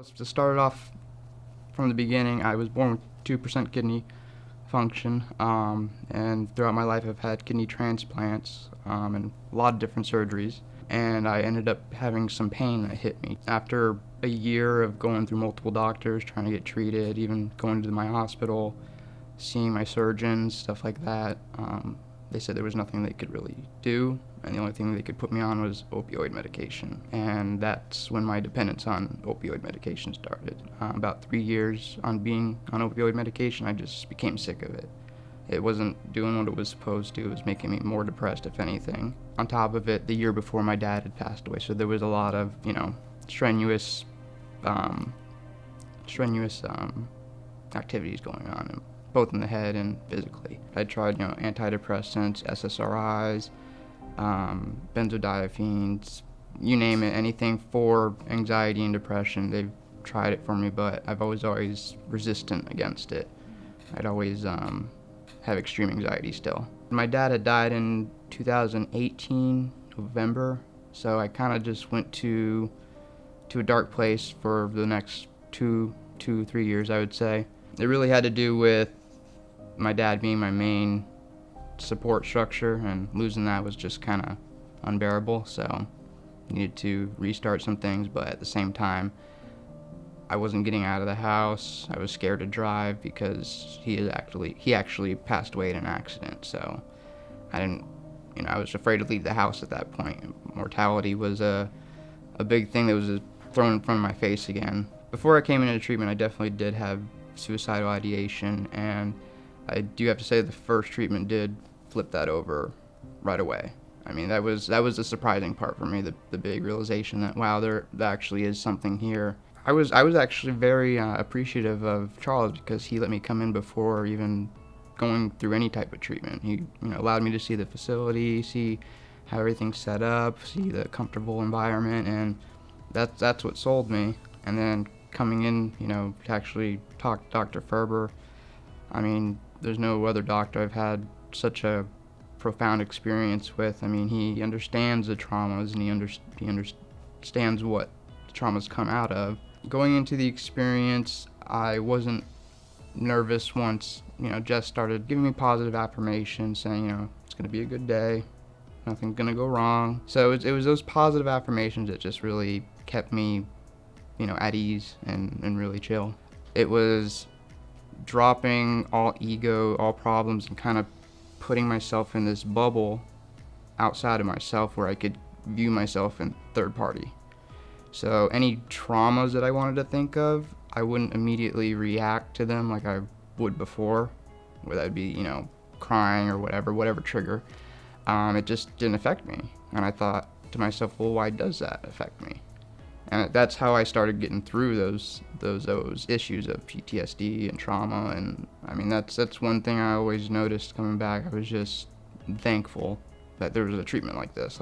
To start off from the beginning, I was born with 2% kidney function, and throughout my life I've had kidney transplants and a lot of different surgeries, and I ended up having some pain that hit me. After a year of going through multiple doctors, trying to get treated, even going to my hospital, seeing my surgeons, stuff like that, they said there was nothing they could really do, and the only thing they could put me on was opioid medication. And that's when my dependence on opioid medication started. About 3 years on being on opioid medication, I just became sick of it. It wasn't doing what it was supposed to. It was making me more depressed, if anything. On top of it, the year before my dad had passed away, so there was a lot of, strenuous activities going on, both in the head and physically. I tried, antidepressants, SSRIs, benzodiazepines, you name it, anything for anxiety and depression. They've tried it for me, but I've always resistant against it. I'd always have extreme anxiety still. My dad had died in 2018, November, so I kind of just went to a dark place for the next 3 years, I would say. It really had to do with my dad being my main support structure, and losing that was just kind of unbearable, so needed to restart some things, but at the same time I wasn't getting out of the house. I was scared to drive because he actually passed away in an accident, so I was afraid to leave the house at that point. Mortality was a big thing that was thrown in front of my face again. Before I came into treatment, I definitely did have suicidal ideation, and I do have to say the first treatment did flip that over right away. I mean, that was the surprising part for me, the big realization that, wow, there actually is something here. I was actually very appreciative of Charles, because he let me come in before even going through any type of treatment. He allowed me to see the facility, see how everything's set up, see the comfortable environment, and that's what sold me. And then coming in, to actually talk to Dr. Ferber, I mean, there's no other doctor I've had such a profound experience with. I mean, he understands the traumas, and he understands what the traumas come out of. Going into the experience, I wasn't nervous once, Jess started giving me positive affirmations, saying, it's going to be a good day, nothing's going to go wrong. So it was those positive affirmations that just really kept me, at ease and really chill. It was dropping all ego, all problems, and kind of putting myself in this bubble outside of myself where I could view myself in third party. So any traumas that I wanted to think of, I wouldn't immediately react to them like I would before, where that'd be, crying or whatever trigger. It just didn't affect me. And I thought to myself, well, why does that affect me? And that's how I started getting through those issues of PTSD and trauma. And I mean, that's one thing I always noticed coming back. I was just thankful that there was a treatment like this,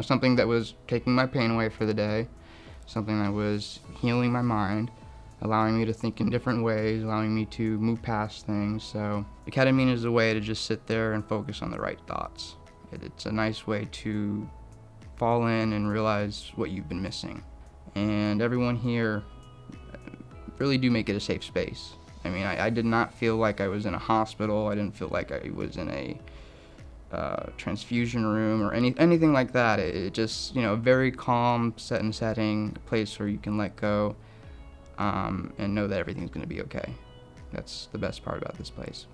something that was taking my pain away for the day, something that was healing my mind, allowing me to think in different ways, allowing me to move past things. So the ketamine is a way to just sit there and focus on the right thoughts. It's a nice way to fall in and realize what you've been missing. And everyone here really do make it a safe space. I mean, I did not feel like I was in a hospital. I didn't feel like I was in a transfusion room or anything like that. It just, a very calm setting, a place where you can let go and know that everything's going to be okay. That's the best part about this place.